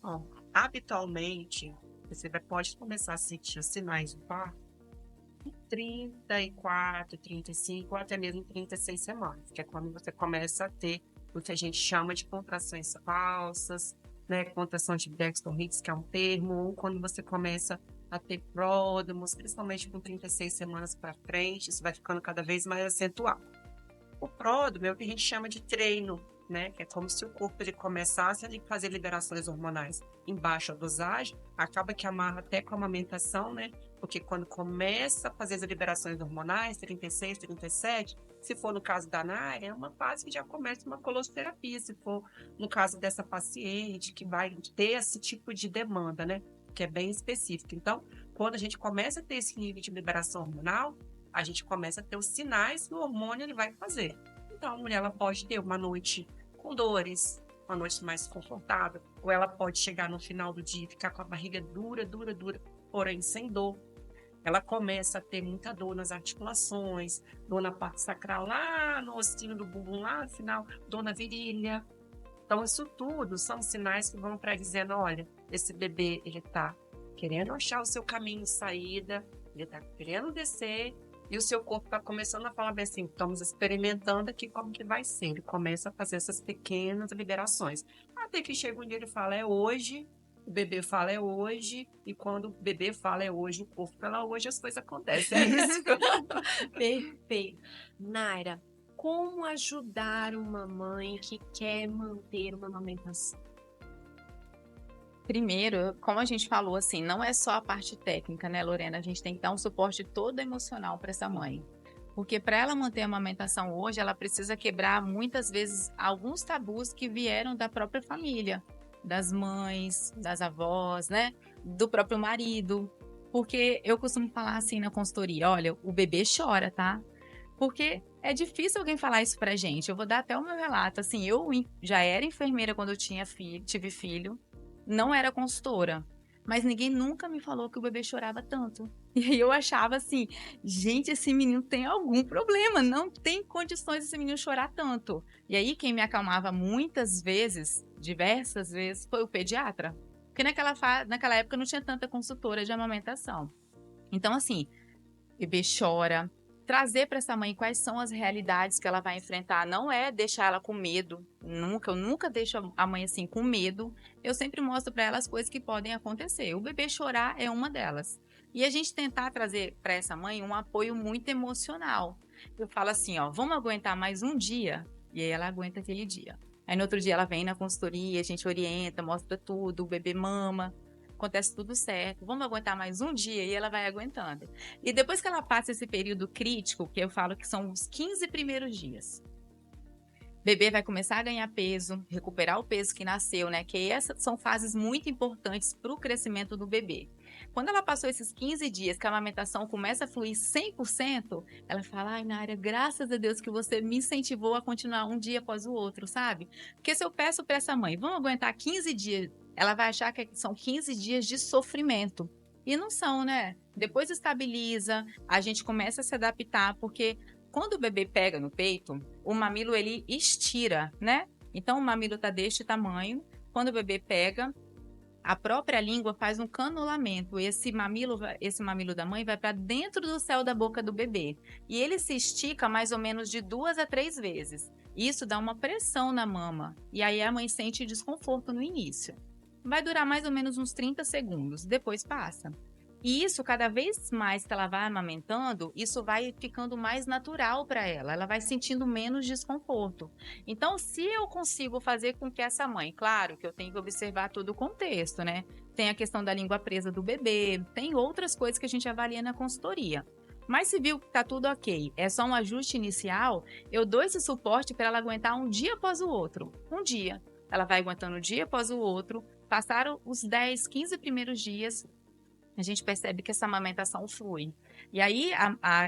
Speaker 2: Bom, habitualmente, você pode começar a sentir os sinais do parto em 34, 35 ou até mesmo 36 semanas, que é quando você começa a ter o que a gente chama de contrações falsas, né? Contração de Braxton Hicks, que é um termo, ou quando você começa a ter pródromos, principalmente com 36 semanas para frente, isso vai ficando cada vez mais acentuado. O pródromo é o que a gente chama de treino, né? Que é como se o corpo ele começasse a fazer liberações hormonais em baixa dosagem, acaba que amarra até com a amamentação, né? Porque quando começa a fazer as liberações hormonais, 36, 37, se for no caso da Nara, é uma fase que já começa uma colossoterapia, se for no caso dessa paciente que vai ter esse tipo de demanda, né? Que é bem específico. Então, quando a gente começa a ter esse nível de liberação hormonal, a gente começa a ter os sinais que o hormônio ele vai fazer. Então, a mulher ela pode ter uma noite com dores, uma noite mais confortável, ou ela pode chegar no final do dia e ficar com a barriga dura, porém sem dor. Ela começa a ter muita dor nas articulações, dor na parte sacral, lá no ossinho do bumbum, lá no final, dor na virilha. Então, isso tudo são sinais que vão para dizendo, olha, esse bebê, ele tá querendo achar o seu caminho de saída, ele tá querendo descer, e o seu corpo está começando a falar bem assim, estamos experimentando aqui como que vai ser. Ele começa a fazer essas pequenas liberações. Até que chega um dia ele fala, é hoje, o bebê fala, é hoje, e quando o bebê fala, é hoje, o corpo fala, hoje, as coisas acontecem. É isso.
Speaker 1: Perfeito. Naira, como ajudar uma mãe que quer manter uma amamentação?
Speaker 3: Primeiro, como a gente falou, assim, não é só a parte técnica, né, Lorena? A gente tem que dar um suporte todo emocional para essa mãe. Porque para ela manter a amamentação hoje, ela precisa quebrar muitas vezes alguns tabus que vieram da própria família, das mães, das avós, né? Do próprio marido. Porque eu costumo falar assim na consultoria: olha, o bebê chora, tá? Porque é difícil alguém falar isso pra gente. Eu vou dar até o meu relato. Assim, eu já era enfermeira quando eu tive filho, não era consultora, mas ninguém nunca me falou que o bebê chorava tanto. E aí eu achava assim, gente, esse menino tem algum problema, não tem condições desse menino chorar tanto. E aí quem me acalmava muitas vezes, diversas vezes, foi o pediatra. Porque naquela época não tinha tanta consultora de amamentação. Então, assim, bebê chora. Trazer para essa mãe quais são as realidades que ela vai enfrentar. Não é deixar ela com medo. Eu nunca deixo a mãe assim com medo. Eu sempre mostro para ela as coisas que podem acontecer. O bebê chorar é uma delas. E a gente tentar trazer para essa mãe um apoio muito emocional. Eu falo assim, ó, vamos aguentar mais um dia? E aí ela aguenta aquele dia. Aí no outro dia ela vem na consultoria, a gente orienta, mostra tudo, o bebê mama. Acontece tudo certo, vamos aguentar mais um dia e ela vai aguentando. E depois que ela passa esse período crítico, que eu falo que são os 15 primeiros dias, bebê vai começar a ganhar peso, recuperar o peso que nasceu, né? Que essas são fases muito importantes para o crescimento do bebê. Quando ela passou esses 15 dias, que a amamentação começa a fluir 100%, ela fala, ai, Nária, graças a Deus que você me incentivou a continuar um dia após o outro, sabe? Porque se eu peço para essa mãe, vamos aguentar 15 dias, ela vai achar que são 15 dias de sofrimento. E não são, né? Depois estabiliza, a gente começa a se adaptar, porque quando o bebê pega no peito, o mamilo ele estira, né? Então o mamilo tá deste tamanho. Quando o bebê pega, a própria língua faz um canulamento. Esse mamilo da mãe vai para dentro do céu da boca do bebê. E ele se estica mais ou menos de 2 a 3 vezes. Isso dá uma pressão na mama. E aí a mãe sente desconforto no início. Vai durar mais ou menos uns 30 segundos. Depois passa. E isso, cada vez mais que ela vai amamentando, isso vai ficando mais natural para ela. Ela vai sentindo menos desconforto. Então, se eu consigo fazer com que essa mãe, claro que eu tenho que observar todo o contexto, né? Tem a questão da língua presa do bebê, tem outras coisas que a gente avalia na consultoria. Mas se viu que tá tudo ok, é só um ajuste inicial, eu dou esse suporte para ela aguentar um dia após o outro. Um dia. Ela vai aguentando um dia após o outro. Passaram os 10, 15 primeiros dias, a gente percebe que essa amamentação flui. E aí,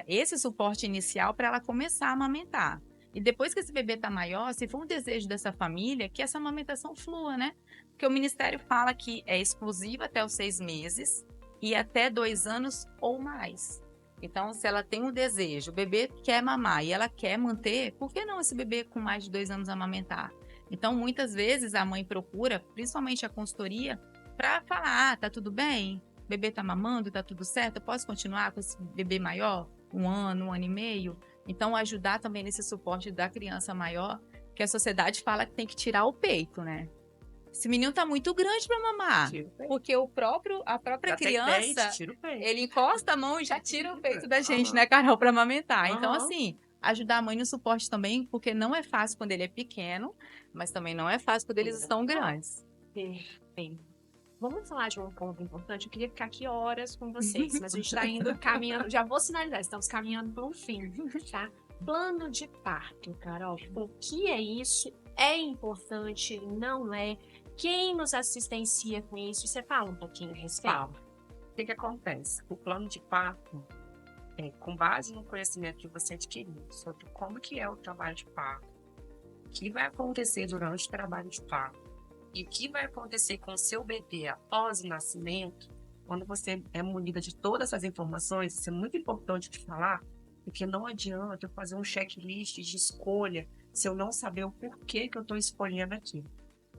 Speaker 3: esse suporte inicial para ela começar a amamentar. E depois que esse bebê está maior, se for um desejo dessa família, que essa amamentação flua, né? Porque o Ministério fala que é exclusiva até os 6 meses e até 2 anos ou mais. Então, se ela tem um desejo, o bebê quer mamar e ela quer manter, por que não esse bebê com mais de 2 anos amamentar? Então, muitas vezes a mãe procura, principalmente a consultoria, para falar, tá tudo bem? O bebê tá mamando, tá tudo certo? Eu posso continuar com esse bebê maior? 1 ano e meio? Então, ajudar também nesse suporte da criança maior, que a sociedade fala que tem que tirar o peito, né? Esse menino tá muito grande para mamar, porque a própria criança, ele encosta a mão e já tira o peito da gente, né, Carol, para amamentar. Então, assim, ajudar a mãe no suporte também, porque não é fácil quando ele é pequeno, mas também não é fácil quando eles estão grandes.
Speaker 1: Perfeito. Vamos falar de um ponto importante. Eu queria ficar aqui horas com vocês, mas a gente está indo caminhando. Já vou sinalizar, estamos caminhando para o fim, tá? Plano de parto, Carol. O que é isso? É importante? Não é? Quem nos assistencia com isso? Você fala um pouquinho a respeito?
Speaker 2: Fala. O que acontece? O plano de parto é com base no conhecimento que você adquiriu sobre como que é o trabalho de parto, o que vai acontecer durante o trabalho de parto, e o que vai acontecer com o seu bebê após o nascimento, quando você é munida de todas essas informações, isso é muito importante de falar, porque não adianta eu fazer um checklist de escolha se eu não saber o porquê que eu estou escolhendo aquilo.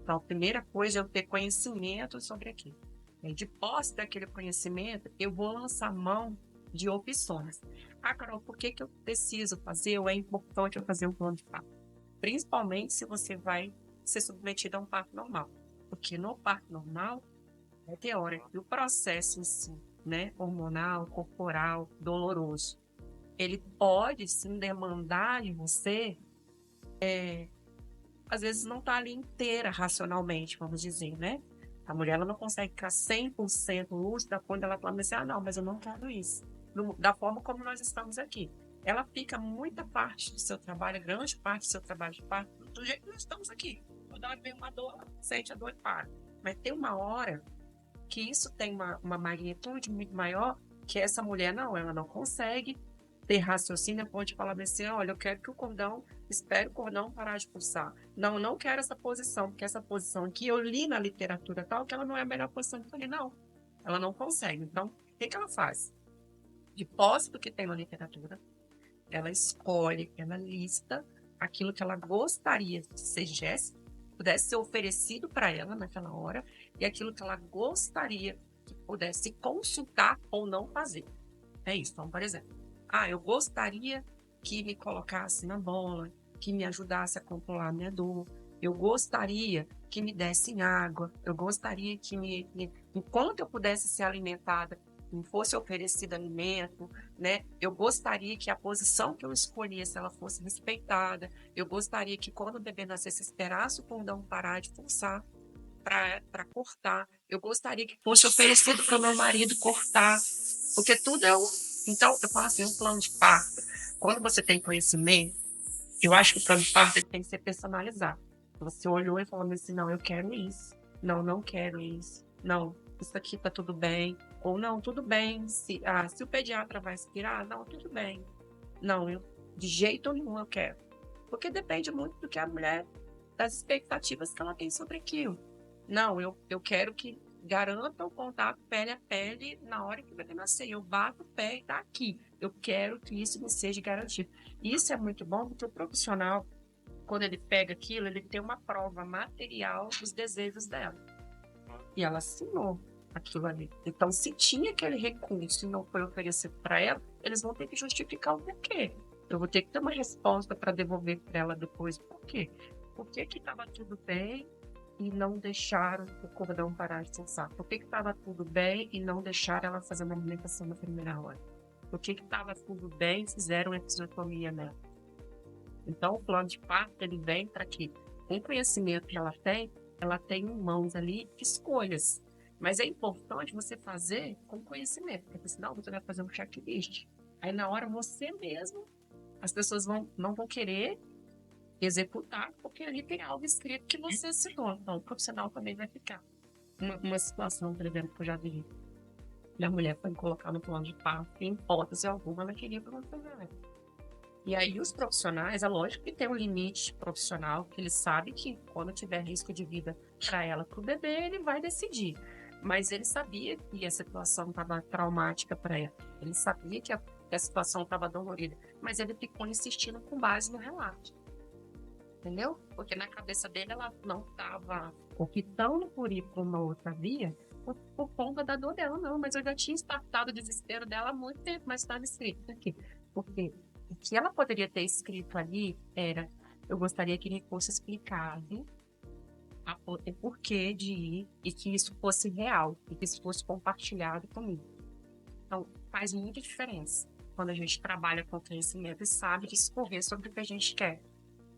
Speaker 2: Então, a primeira coisa é eu ter conhecimento sobre aquilo. E de posse daquele conhecimento, eu vou lançar mão de opções. Ah, Carol, por que eu preciso fazer ou é importante eu fazer um plano de parto? Principalmente se você vai ser submetido a um parto normal. Porque no parto normal, é teórico, e o processo em si, né, hormonal, corporal, doloroso, ele pode sim demandar de você, às vezes não tá ali inteira racionalmente, vamos dizer, né? A mulher ela não consegue ficar 100% lúcida quando ela fala assim, ah, não, mas eu não quero isso. Da forma como nós estamos aqui. Ela fica muita parte do seu trabalho, grande parte do seu trabalho de parto, do jeito que nós estamos aqui. Toda hora vem uma dor, sente a dor e para. Mas tem uma hora que isso tem uma magnitude muito maior, que essa mulher não, ela não consegue ter raciocínio a ponto de falar assim, olha, eu quero que o cordão, espere o cordão parar de pulsar. Não, eu não quero essa posição, porque essa posição aqui eu li na literatura tal, que ela não é a melhor posição. Eu falei, não, ela não consegue. Então, o que ela faz? De posse do que tem na literatura, ela escolhe, ela lista aquilo que ela gostaria que pudesse ser oferecido para ela naquela hora, e aquilo que ela gostaria que pudesse consultar ou não fazer. É isso. Então, por exemplo, eu gostaria que me colocasse na bola, que me ajudasse a controlar a minha dor. Eu gostaria que me dessem água. Eu gostaria que enquanto eu pudesse ser alimentada, me fosse oferecido alimento, né? Eu gostaria que a posição que eu escolhesse, ela fosse respeitada. Eu gostaria que quando o bebê nascesse, esperasse o cordão parar de pulsar para cortar. Eu gostaria que fosse oferecido para o meu marido cortar, porque tudo é Então, eu falo assim, um plano de parto, quando você tem conhecimento, eu acho que o plano de parto ele tem que ser personalizado. Você olhou e falou assim, não, eu quero isso. Não, não quero isso. Não, isso aqui tá tudo bem. Ou não, tudo bem. Se o pediatra vai aspirar, não, tudo bem. Não, de jeito nenhum eu quero. Porque depende muito do que a mulher, das expectativas que ela tem sobre aquilo. Não, eu quero que garanta o contato pele a pele na hora que o bebê nascer. Eu bato o pé e tá aqui. Eu quero que isso me seja garantido. Isso é muito bom porque o profissional, quando ele pega aquilo, ele tem uma prova material dos desejos dela. E ela assinou aquilo ali. Então, se tinha aquele recurso e não foi oferecido para ela, eles vão ter que justificar o porquê. Eu vou ter que ter uma resposta para devolver para ela depois. Por quê? Por que estava tudo bem e não deixaram o cordão parar de pulsar? Por que estava tudo bem e não deixaram ela fazer uma alimentação na primeira hora? Por que estava tudo bem e fizeram episiotomia nela? Então, o plano de parto, ele vem para que, com o conhecimento que ela tem em mãos ali escolhas. Mas é importante você fazer com conhecimento, porque senão você vai fazer um checklist. Aí, na hora, você mesmo, as pessoas não vão querer executar, porque ali tem algo escrito que você assinou. Então, o profissional também vai ficar. Uma situação, por exemplo, que eu já vi. A mulher foi colocar no plano de parto, em hipótese alguma, ela queria para uma enfermeira. E aí os profissionais, é lógico que tem um limite profissional, que ele sabe que quando tiver risco de vida para ela, para o bebê, ele vai decidir. Mas ele sabia que a situação estava traumática para ela. Ele sabia que a situação estava dolorida. Mas ele ficou insistindo com base no relato. Entendeu? Porque na cabeça dele ela não estava optando por ir para uma outra via por conta da dor dela, não. Mas eu já tinha startado o desespero dela há muito tempo, mas estava escrito aqui. Porque o que ela poderia ter escrito ali era: eu gostaria que ele fosse explicado o porquê de ir e que isso fosse real e que isso fosse compartilhado comigo. Então, faz muita diferença quando a gente trabalha com conhecimento e sabe discorrer sobre o que a gente quer.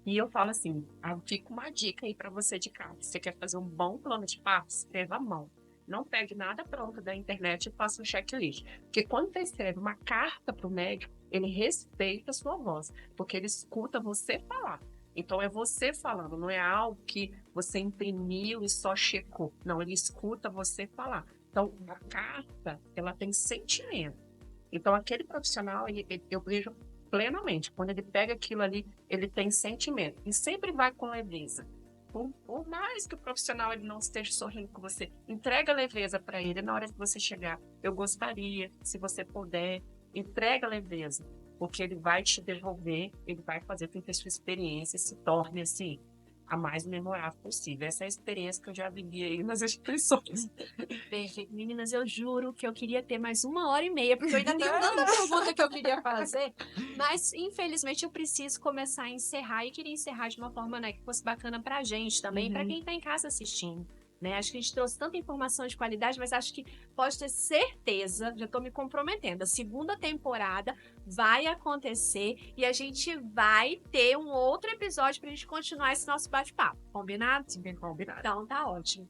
Speaker 2: E eu falo assim, fica uma dica aí para você de casa. Se você quer fazer um bom plano de parto, escreva à mão. Não pegue nada pronto da internet e faça um checklist. Porque quando você escreve uma carta para o médico, ele respeita a sua voz, porque ele escuta você falar. Então é você falando, não é algo que você imprimiu e só checou. Não, ele escuta você falar. Então a carta, ela tem sentimento. Então aquele profissional, eu vejo plenamente. Quando ele pega aquilo ali, ele tem sentimento. E sempre vai com leveza. Por mais que o profissional ele não esteja sorrindo com você, entrega leveza para ele na hora que você chegar. Eu gostaria, se você puder, entrega leveza. Porque ele vai te devolver, ele vai fazer com que a sua experiência se torne assim, a mais memorável possível. Essa é a experiência que eu já vivi aí nas instituições.
Speaker 1: Perfeito. Meninas, eu juro que eu queria ter mais 1h30, porque eu ainda tenho tanta pergunta que eu queria fazer, mas infelizmente eu preciso começar a encerrar e queria encerrar de uma forma, né, que fosse bacana pra gente também, pra quem tá em casa assistindo. Né? Acho que a gente trouxe tanta informação de qualidade, mas acho que pode ter certeza, já tô me comprometendo, a segunda temporada vai acontecer e a gente vai ter um outro episódio pra gente continuar esse nosso bate-papo. Combinado?
Speaker 2: Combinado.
Speaker 1: Então tá ótimo.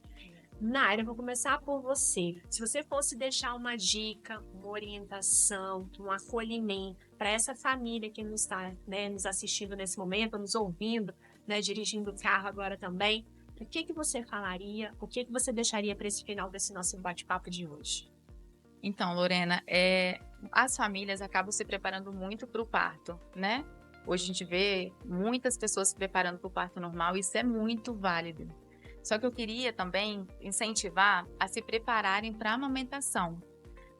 Speaker 1: Naira, eu vou começar por você. Se você fosse deixar uma dica, uma orientação, um acolhimento para essa família que nos está, né, nos assistindo nesse momento, nos ouvindo, né, dirigindo o carro agora também, o que você falaria? O que você deixaria para esse final desse nosso bate-papo de hoje?
Speaker 3: Então, Lorena, as famílias acabam se preparando muito para o parto, né? Hoje a gente vê muitas pessoas se preparando para o parto normal, isso é muito válido. Só que eu queria também incentivar a se prepararem para a amamentação,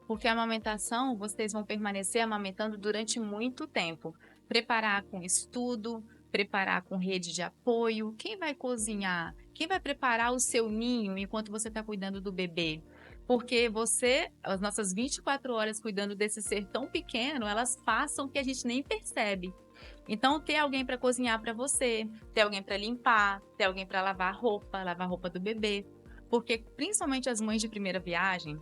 Speaker 3: porque a amamentação vocês vão permanecer amamentando durante muito tempo. Preparar com estudo, preparar com rede de apoio. Quem vai cozinhar? Quem vai preparar o seu ninho enquanto você está cuidando do bebê? Porque as nossas 24 horas cuidando desse ser tão pequeno, elas passam que a gente nem percebe. Então, ter alguém para cozinhar para você, ter alguém para limpar, ter alguém para lavar a roupa do bebê. Porque, principalmente as mães de primeira viagem,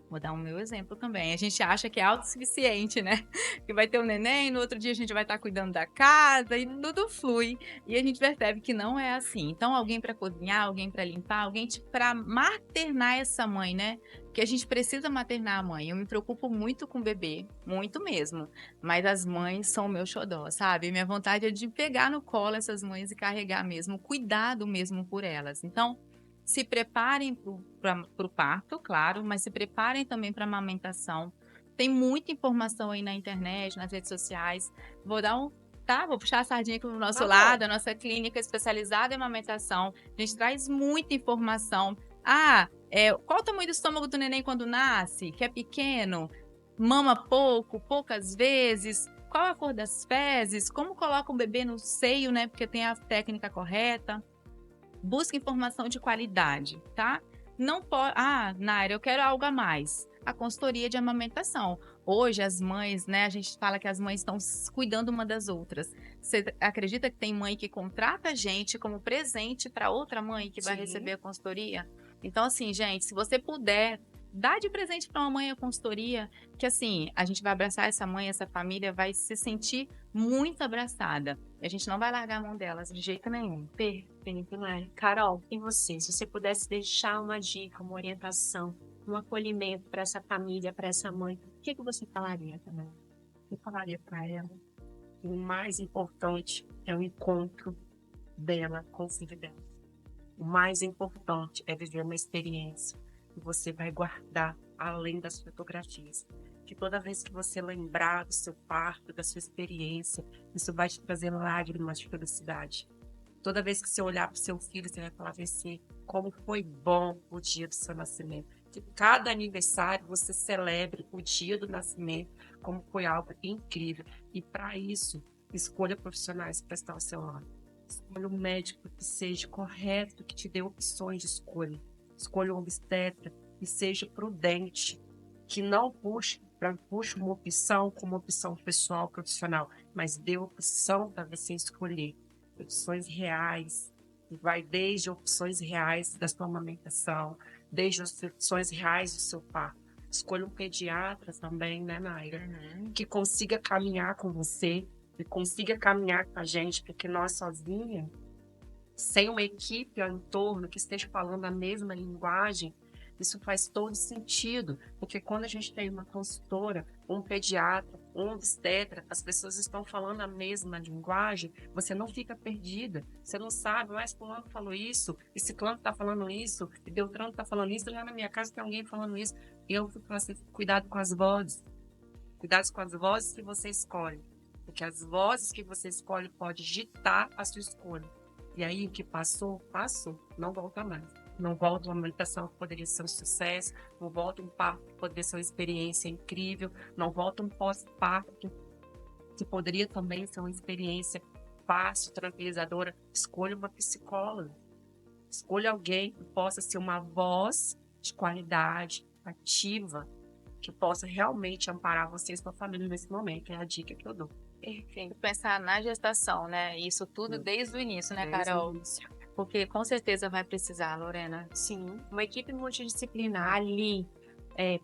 Speaker 3: vou dar o meu exemplo também. A gente acha que é autossuficiente, né? Que vai ter um neném, no outro dia a gente vai estar cuidando da casa e tudo flui. E a gente percebe que não é assim. Então, alguém para cozinhar, alguém para limpar, alguém para maternar essa mãe, né? Porque a gente precisa maternar a mãe. Eu me preocupo muito com o bebê, muito mesmo. Mas as mães são o meu xodó, sabe? Minha vontade é de pegar no colo essas mães e carregar mesmo, cuidado mesmo por elas. Então, se preparem para o parto, claro, mas se preparem também para a amamentação. Tem muita informação aí na internet, nas redes sociais. Vou puxar a sardinha aqui para o nosso lado, a nossa clínica especializada em amamentação. A gente traz muita informação. Qual o tamanho do estômago do neném quando nasce? Que é pequeno? Mama pouco, poucas vezes? Qual a cor das fezes? Como coloca o bebê no seio, né? Porque tem a técnica correta. Busca informação de qualidade, tá? Não pode. Naira, eu quero algo a mais. A consultoria de amamentação. Hoje, as mães, né? A gente fala que as mães estão cuidando uma das outras. Você acredita que tem mãe que contrata a gente como presente para outra mãe que vai receber a consultoria? Então, assim, gente, se você puder, dá de presente para uma mãe a consultoria, que assim, a gente vai abraçar essa mãe, essa família vai se sentir muito abraçada. E a gente não vai largar a mão delas de jeito nenhum.
Speaker 1: Perfeito, Naira. Carol, e você? Se você pudesse deixar uma dica, uma orientação, um acolhimento para essa família, para essa mãe, o que você falaria também?
Speaker 2: Eu falaria para ela que o mais importante é o encontro dela com o filho dela. O mais importante é viver uma experiência que você vai guardar além das fotografias. Que toda vez que você lembrar do seu parto, da sua experiência, isso vai te trazer lágrimas de felicidade. Toda vez que você olhar para o seu filho, você vai falar assim, como foi bom o dia do seu nascimento. Que cada aniversário você celebre o dia do nascimento como foi algo incrível. E para isso, escolha profissionais para estar ao seu lado. Escolha um médico que seja correto, que te dê opções de escolha. Escolha um obstetra que seja prudente, que não puxe uma opção como opção pessoal, profissional, mas dê opção para você escolher. Opções reais, vai desde opções reais da sua amamentação, desde as opções reais do seu parto. Escolha um pediatra também, né, Naira? Que consiga caminhar com você, que consiga caminhar com a gente, porque nós sozinhas, sem uma equipe ao entorno que esteja falando a mesma linguagem, isso faz todo sentido, porque quando a gente tem uma consultora, um pediatra, um obstetra, as pessoas estão falando a mesma linguagem, você não fica perdida, você não sabe, mas fulano falou isso, e ciclano está falando isso, e Beltrano está falando isso, já na minha casa tem alguém falando isso, e eu fico assim, cuidado com as vozes que você escolhe, porque as vozes que você escolhe pode ditar a sua escolha, e aí o que passou, não volta mais. Não volta uma amamentação que poderia ser um sucesso, não volta um parto que poderia ser uma experiência incrível, não volta um pós-parto que poderia também ser uma experiência fácil, tranquilizadora, escolha uma psicóloga. Escolha alguém que possa ser uma voz de qualidade, ativa, que possa realmente amparar você e sua família nesse momento. É a dica que eu dou.
Speaker 3: Perfeito. Pensar na gestação, né? Isso tudo
Speaker 2: Sim.
Speaker 3: desde o início, né,
Speaker 2: Desde o
Speaker 3: Carol?
Speaker 2: início.
Speaker 3: Porque com certeza vai precisar, Lorena.
Speaker 1: Sim, uma equipe multidisciplinar ali,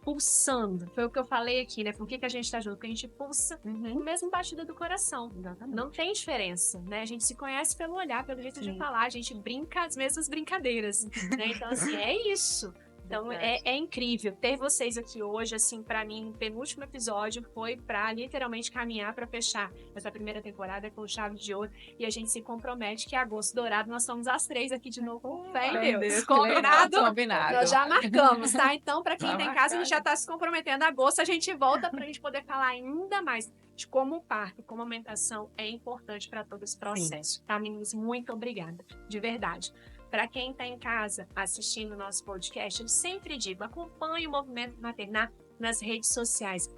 Speaker 1: pulsando. Foi o que eu falei aqui, né? Por que a gente tá junto? Porque a gente pulsa no mesmo batida do coração.
Speaker 2: Exatamente.
Speaker 1: Não tem diferença, né? A gente se conhece pelo olhar, pelo jeito de
Speaker 2: Sim.
Speaker 1: falar. A gente brinca as mesmas brincadeiras, né? Então, assim, é isso. Então,
Speaker 3: Verdade.
Speaker 1: é incrível ter vocês aqui hoje, assim, pra mim, o penúltimo episódio foi pra literalmente caminhar pra fechar essa primeira temporada com chave de ouro. E a gente se compromete que agosto dourado nós somos as 3 aqui de novo, com fé em Deus.
Speaker 3: que legal.
Speaker 1: Combinado?
Speaker 3: Combinado.
Speaker 1: Nós já marcamos, tá? Então, pra quem
Speaker 2: Tá
Speaker 1: tá em casa, a gente já
Speaker 2: marcado.
Speaker 1: tá se comprometendo. Agosto a gente volta pra gente poder falar ainda mais de como o parto, como a amamentação é importante pra todo esse processo. Tá, meninos? Muito obrigada. De verdade. Para quem está em casa assistindo o nosso podcast, eu sempre digo, acompanhe o Movimento Maternar nas redes sociais,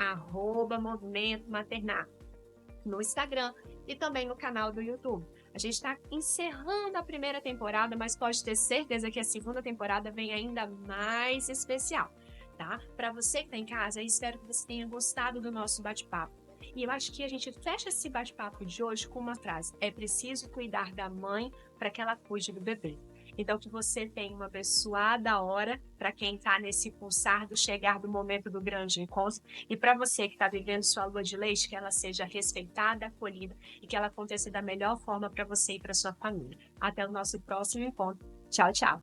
Speaker 1: @Movimento Maternar, no Instagram e também no canal do YouTube. A gente está encerrando a primeira temporada, mas pode ter certeza que a segunda temporada vem ainda mais especial, tá? Para você que está em casa, eu espero que você tenha gostado do nosso bate-papo. E eu acho que a gente fecha esse bate-papo de hoje com uma frase: é preciso cuidar da mãe para que ela cuide do bebê. Então, que você tenha uma abençoada hora para quem está nesse pulsar do chegar do momento do grande encontro. E para você que está vivendo sua lua de leite, que ela seja respeitada, acolhida e que ela aconteça da melhor forma para você e para sua família. Até o nosso próximo encontro. Tchau, tchau.